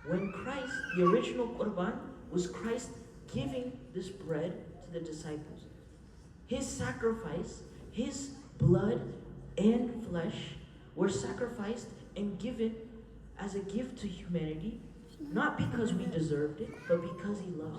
When Christ, the original Qurban, was Christ giving this bread to the disciples. His sacrifice, his blood and flesh were sacrificed and given as a gift to humanity, not because we deserved it, but because he loves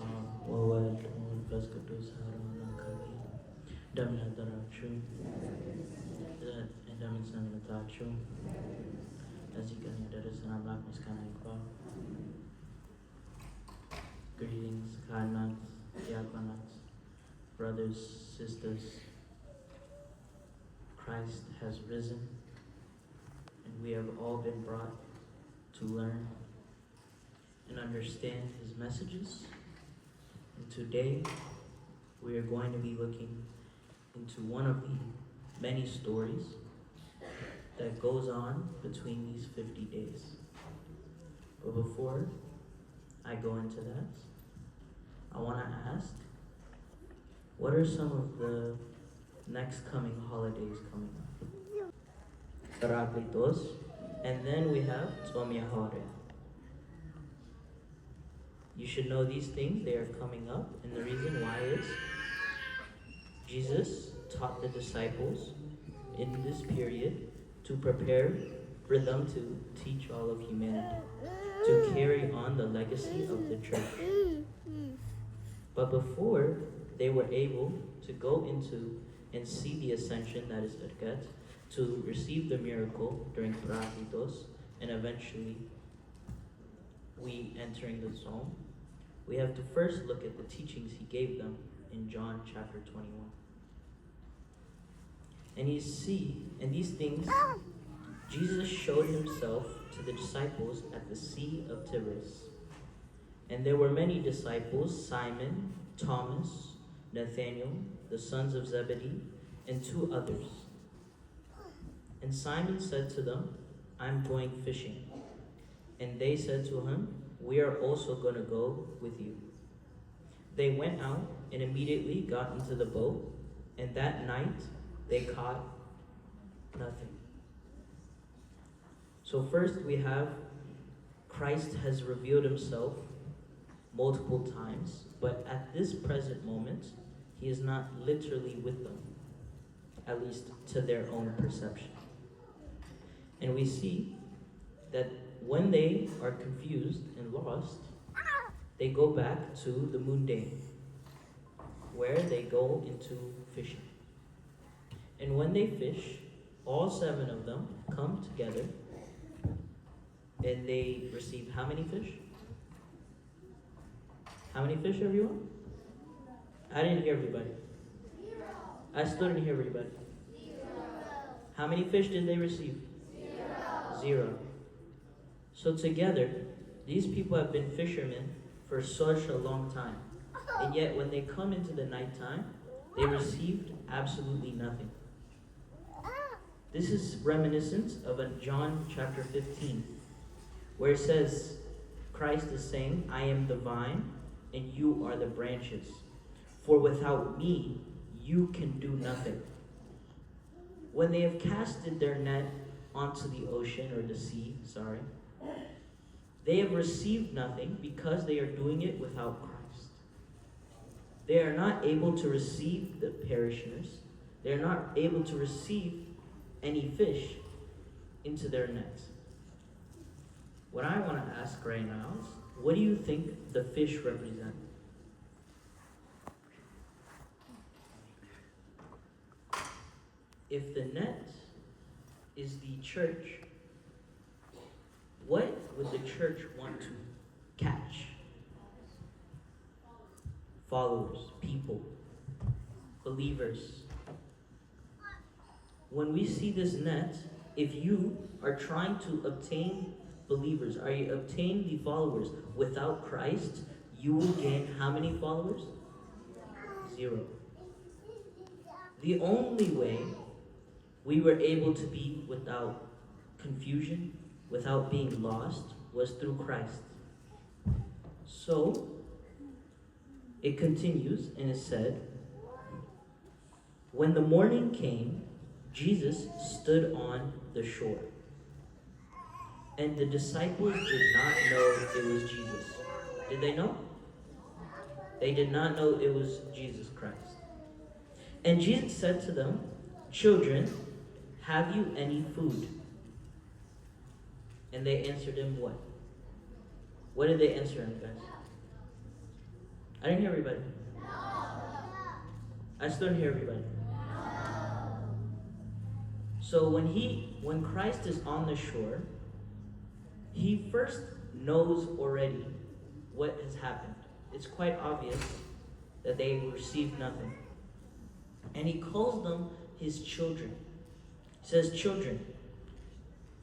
Greetings, Khanats, Diakonats, brothers, sisters. Christ has risen, and we have all been brought to learn and understand his messages. And today, we are going to be looking into one of the many stories that goes on between these 50 days. But before I go into that, I want to ask, what are some of the next coming holidays coming up? Paraklitos, and then we have Tzom Yahweh. You should know these things, they are coming up, and the reason why is Jesus taught the disciples in this period to prepare for them to teach all of humanity, to carry on the legacy of the church. But before they were able to go into and see the ascension, that is Irkat, to receive the miracle during Paracletos, and eventually we entering the Tzom, we have to first look at the teachings he gave them in John chapter 21. And you see, in these things, Jesus showed himself to the disciples at the Sea of Tiberias. And there were many disciples, Simon, Thomas, Nathanael, the sons of Zebedee, and 2 others. And Simon said to them, I'm going fishing. And they said to him, we are also going to go with you. They went out and immediately got into the boat, and that night they caught nothing. So first we have Christ has revealed himself multiple times, but at this present moment, he is not literally with them, at least to their own perception. And we see that when they are confused and lost, they go back to the mundane, where they go into fishing. And when they fish, all 7 of them come together, and they receive how many fish? How many fish, everyone? I didn't hear everybody. 0. I still didn't hear everybody. 0. How many fish did they receive? 0. 0. So together, these people have been fishermen for such a long time. And yet when they come into the nighttime, they received absolutely nothing. This is reminiscent of John chapter 15, where it says, Christ is saying, I am the vine, and you are the branches. For without me, you can do nothing. When they have casted their net onto the ocean, or the sea, they have received nothing because they are doing it without Christ. They are not able to receive the parishioners. They are not able to receive any fish into their nets. What I want to ask right now is, what do you think the fish represent? If the net is the church, what would the church want to catch? Followers, people, believers. When we see this net, if you are trying to obtain believers, are you obtain the followers without Christ, you will gain how many followers? 0. The only way we were able to be without confusion, without being lost, was through Christ. So, it continues and it said, when the morning came, Jesus stood on the shore. And the disciples did not know it was Jesus. Did they know? They did not know it was Jesus Christ. And Jesus said to them, "Children, have you any food?" And they answered him what? What did they answer him, guys? I didn't hear everybody. I still didn't hear everybody. So when Christ is on the shore, he first knows already what has happened. It's quite obvious that they received nothing. And he calls them his children. He says, "Children,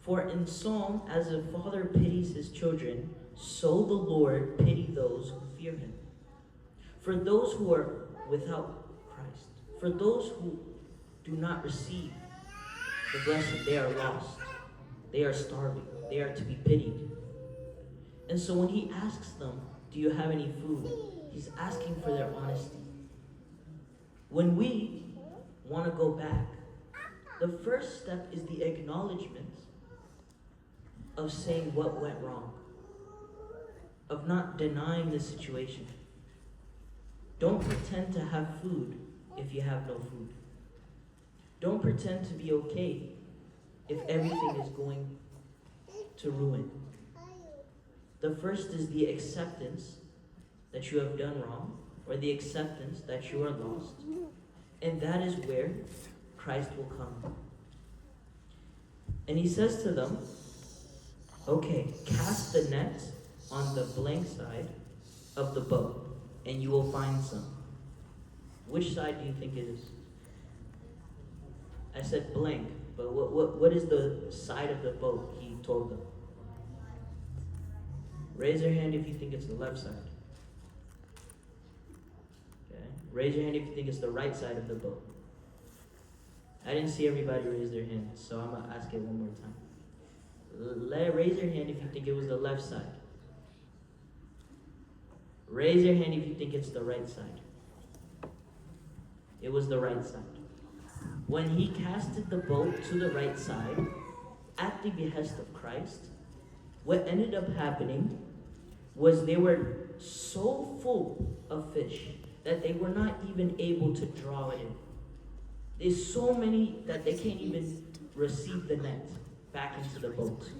for in Psalm, as a father pities his children, so the Lord pity those who fear him. For those who are without Christ, for those who do not receive the blessing, they are lost. They are starving. They are to be pitied." And so when he asks them, "Do you have any food?" he's asking for their honesty. When we want to go back, the first step is the acknowledgement of saying what went wrong, of not denying the situation. Don't pretend to have food if you have no food. Don't pretend to be okay if everything is going to ruin. The first is the acceptance that you have done wrong, or the acceptance that you are lost. And that is where Christ will come. And he says to them, "Okay, cast the net on the blank side of the boat, and you will find some." Which side do you think it is? I said blank, but what is the side of the boat he told them? Raise your hand if you think it's the left side. Okay. Raise your hand if you think it's the right side of the boat. I didn't see everybody raise their hand, so I'm going to ask it one more time. Raise your hand if you think it was the left side. Raise your hand if you think it's the right side. It was the right side. When he casted the boat to the right side, at the behest of Christ, what ended up happening was they were so full of fish that they were not even able to draw it in. There's so many that they can't even receive the net back into the boat.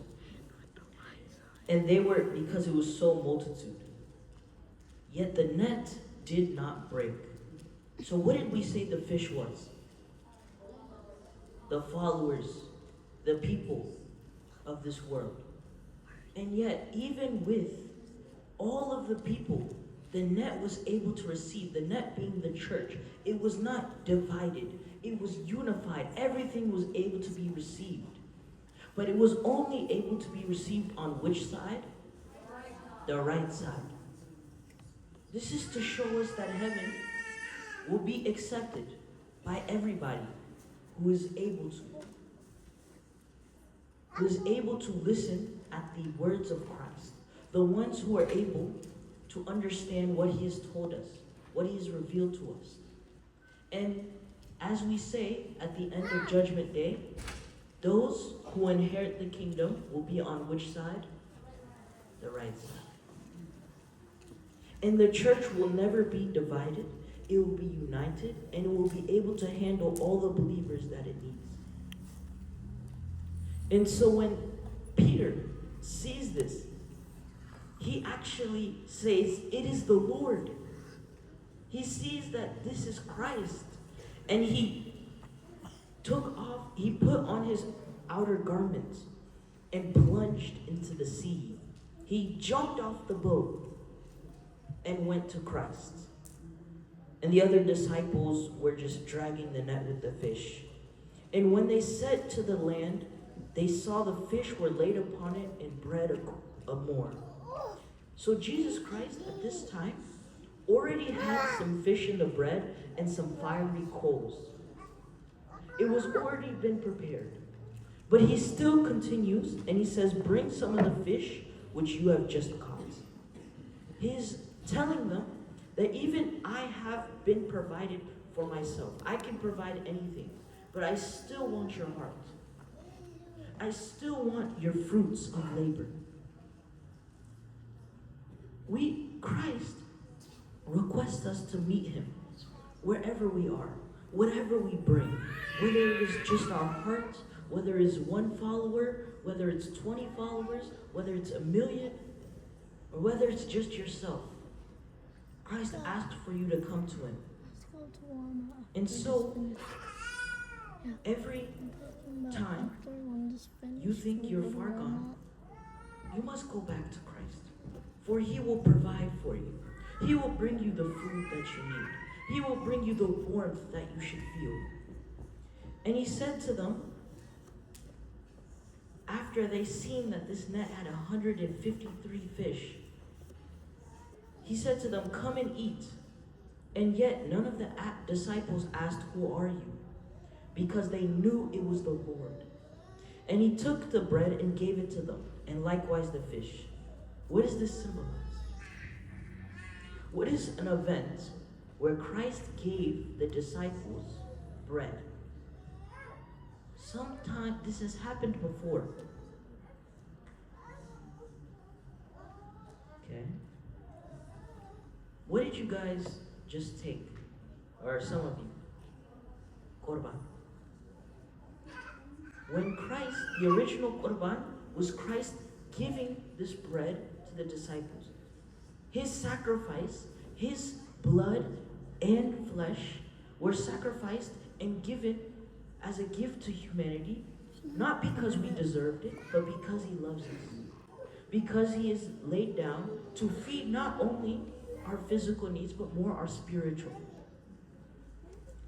And they were, because it was so multitude. Yet the net did not break. So what did we say the fish was? The followers, the people of this world. And yet, even with all of the people, the net was able to receive, the net being the church. It was not divided. It was unified. Everything was able to be received. But it was only able to be received on which side? The right side. This is to show us that heaven will be accepted by everybody who is able to listen at the words of Christ. The ones who are able to understand what he has told us, what he has revealed to us. And as we say at the end of Judgment Day, those who inherit the kingdom will be on which side? The right side. And the church will never be divided. It will be united, and it will be able to handle all the believers that it needs. And so when Peter sees this, he actually says, "It is the Lord." He sees that this is Christ. And he put on his outer garments and plunged into the sea. He jumped off the boat and went to Christ. And the other disciples were just dragging the net with the fish. And when they set to the land, they saw the fish were laid upon it and bread a more. So Jesus Christ at this time already had some fish in the bread and some fiery coals. It was already been prepared. But he still continues and he says, "Bring some of the fish which you have just caught." He's telling them that even I have been provided for myself. I can provide anything, but I still want your heart. I still want your fruits of labor. Christ requests us to meet him wherever we are, whatever we bring, whether it is just our heart, whether it's one follower, whether it's 20 followers, whether it's 1,000,000, or whether it's just yourself. Christ asked for you to come to him. And so, every time you think you're far gone, you must go back to Christ. For he will provide for you. He will bring you the food that you need. He will bring you the warmth that you should feel. And he said to them, after they seen that this net had 153 fish, he said to them, come and eat. And yet none of the disciples asked, who are you? Because they knew it was the Lord. And he took the bread and gave it to them, and likewise the fish. What does this symbolize? What is an event where Christ gave the disciples bread? Sometimes this has happened before. Okay? What did you guys just take? Or some of you? Korban. When Christ, the original Korban, was Christ giving this bread to the disciples. His sacrifice, his blood and flesh were sacrificed and given as a gift to humanity, not because we deserved it, but because he loves us. Because he is laid down to feed not only our physical needs, but more our spiritual.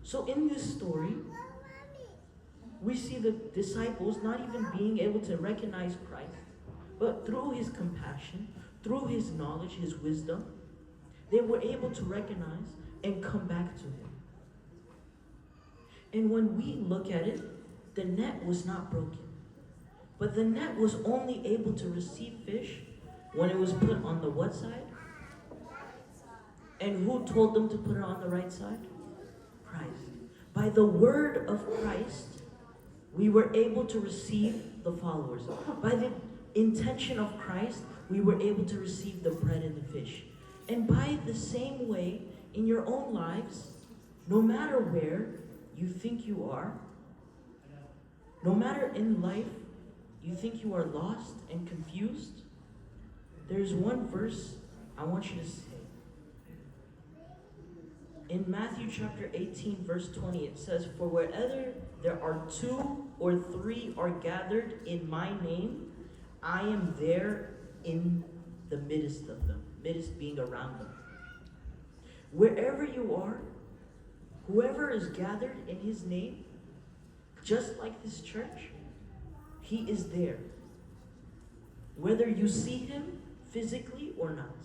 So in this story, we see the disciples not even being able to recognize Christ, but through his compassion, through his knowledge, his wisdom, they were able to recognize and come back to him. And when we look at it, the net was not broken. But the net was only able to receive fish when it was put on the what side? And who told them to put it on the right side? Christ. By the word of Christ, we were able to receive the followers. By the intention of Christ, we were able to receive the bread and the fish. And by the same way, in your own lives, no matter where you think you are, no matter in life you think you are lost and confused, there's one verse I want you to say. In Matthew chapter 18, verse 20, it says, for wherever there are 2 or 3 are gathered in my name, I am there in the midst of them. Midst being around them. Wherever you are, whoever is gathered in his name, just like this church, he is there. Whether you see him physically or not.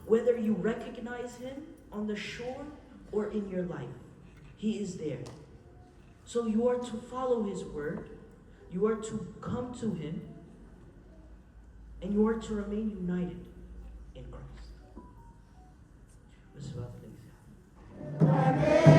Whether you recognize him on the shore or in your life, he is there. So you are to follow his word, you are to come to him, and you are to remain united in Christ. Let's bow, please.